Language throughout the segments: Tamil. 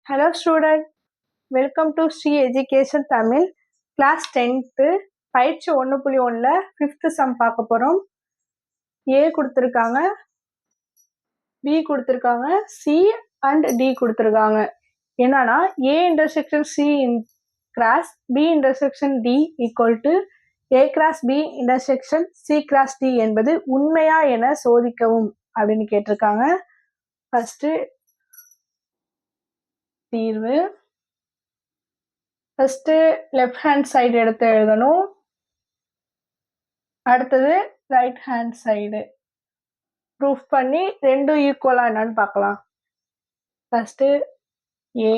Hello student, welcome to Sri Education Tamil class 10th பயிற்சி 1.1ல 5th sum பார்க்க போறோம். A கொடுத்திருக்காங்க, B கொடுத்திருக்காங்க, C and D கொடுத்திருக்காங்க. என்னன்னா A intersection C in cross B intersection D equal to A cross B intersection C cross D என்பது உண்மையா என சோதிக்கவும் அப்படின்னு கேட்டிருக்காங்க. ஃபர்ஸ்ட் தீர்வு. ஃபர்ஸ்ட் லெஃப்ட் ஹேண்ட் சைடு எடுத்து எழுதணும். அடுத்தது ரைட் ஹேண்ட் சைடு ப்ரூஃப் பண்ணி ரெண்டும் ஈக்குவலா என்னன்னு பார்க்கலாம். ஃபர்ஸ்ட் ஏ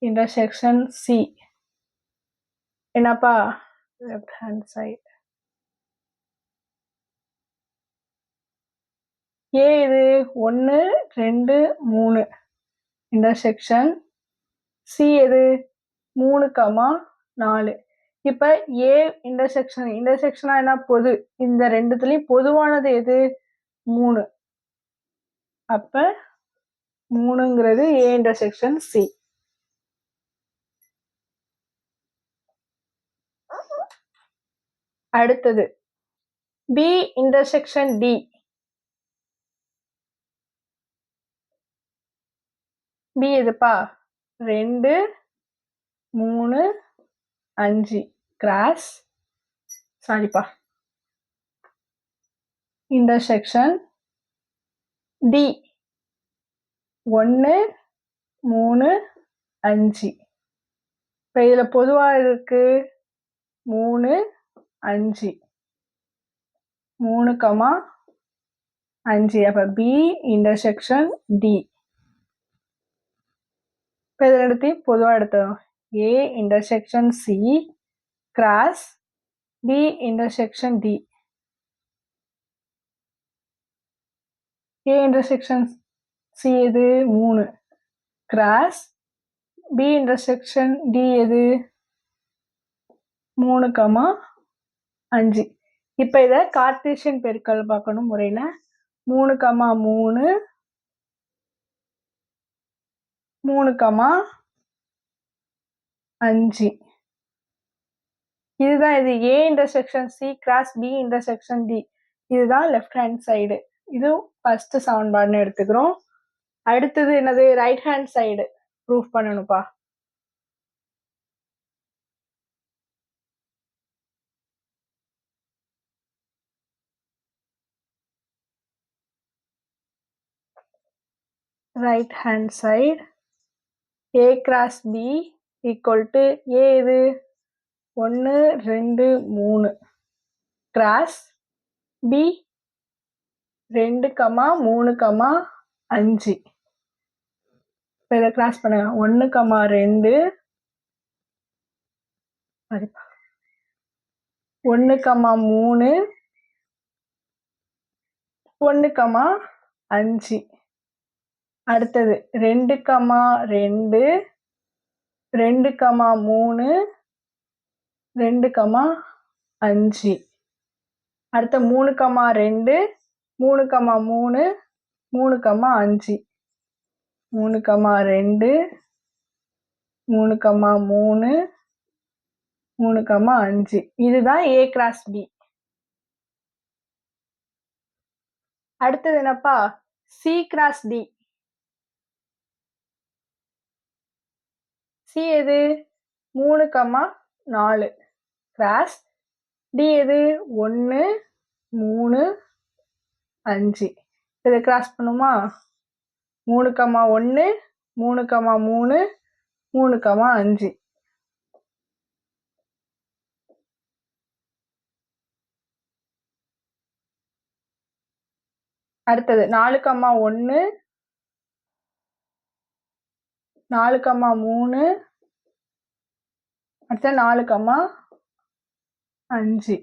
இன்டர்செக்ஷன் சி என்னப்பா லெஃப்ட் ஹேண்ட் சைடு. ஏ இது 1 2 3 இன்டர்செக்ஷன். சி எது 3, 4. இப்ப ஏ இன்டர்செக்ஷனா என்ன பொது, இந்த ரெண்டுத்துலயும் பொதுவானது எது 3. அப்ப 3ங்கிறது ஏ இன்டர்செக்ஷன் சி. அடுத்தது பி இன்டர்செக்ஷன் டி. பி எதுப்பா 2 3 5 கிராஸ் சாரிப்பா இன்டர்செக்ஷன் டி 1 3 5. இப்போ இதில் பொதுவாக இருக்கு 3 5 3, 5. அப்போ பி இன்டர்செக்ஷன் டி. இப்போ இதில் எடுத்து பொதுவாக எடுத்தோம் A intersection C cross B intersection D. A intersection C எது 3 கிராஸ் பி இன்டர்செக்ஷன் டி எது 3, 5. இப்போ இதை கார்ட்டீசியன் பெருக்கல் பார்க்கணும் முறையில் 3, 3 3, 5. இதுதான் இது A intersection C cross B intersection D. இதுதான் லெஃப்ட் ஹேண்ட் சைடு. இது ஃபர்ஸ்ட் சமன்பாடுன்னு எடுத்துக்கிறோம். அடுத்தது என்னது ரைட் ஹேண்ட் சைடு ப்ரூஃப் பண்ணணும்ப்பா. Right hand side A cross B equal to A இது 1 2 3 கிராஸ் பி 2, 3, 5. இப்போ இதை கிராஸ் பண்ணுங்க 1, 2 1, 3 1, 5. அடுத்தது 2, 2 2, 3 2, 5. அடுத்த 3, 2 3, 3 3, 5 3, 2 3, 3 3, 5. இதுதான் ஏ கிராஸ் பி. அடுத்தது என்னப்பா சி கிராஸ் டி. சி எது 3, 4 கிராஸ் டி எது 1 3 5. இதை கிராஸ் பண்ணுமா 3, 1 3, 3 3, 5. அடுத்தது 4, 1 4, 3 அடுத்த 4, 5.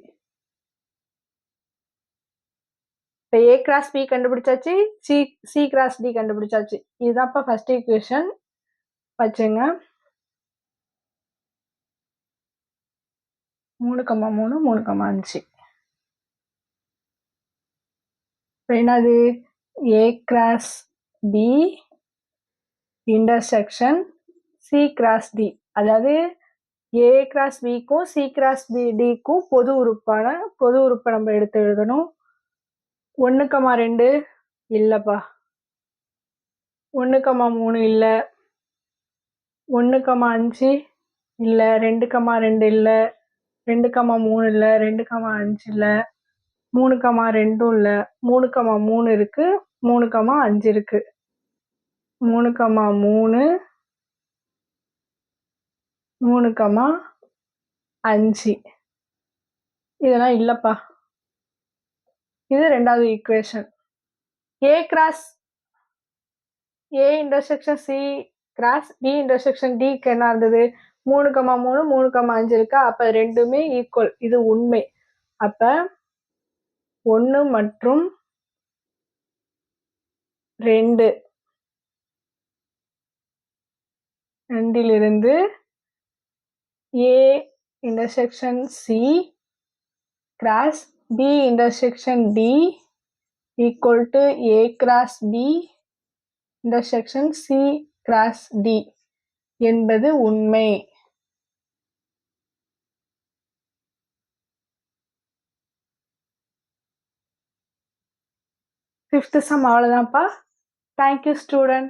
இப்போ ஏ கிராஸ் பி கண்டுபிடிச்சாச்சு, சி கிராஸ் டி கண்டுபிடிச்சாச்சு. இதுதான்ப்பா ஃபர்ஸ்ட் ஈக்குவேஷன் வச்சுங்க. 3, 3 3, 5. இப்போ என்னது A cross B intersection C cross D, அதாவது ஏ கிராஸ் பிக்கும் சி கிராஸ் டிக்கும் பொது உறுப்பை நம்ம எடுத்து எழுதணும். 1,2 இல்லைப்பா, 1,3 இல்லை, 1,5 இல்லை, 2,2 இல்லை, 2,3 இல்லை, 2,5 இல்லை, 3,2 இல்லை, 3,3 இருக்கு, 3,5 இருக்கு. 3,3 3,5 இதெல்லாம் இல்லப்பா. இது ரெண்டாவது equation. A cross A intersection C cross D intersection டிக்கு என்ன இருந்தது? 3,3 3,5 இருக்கா? அப்ப ரெண்டுமே ஈக்குவல், இது உண்மை. அப்ப 1 மற்றும் 2 ரெண்டிலிருந்து A intersection C cross B intersection D equal to A cross B intersection C cross D என்பது உண்மை. ஃபிஃப்த் சம் அவ்வளோதான்ப்பா. Thank you student.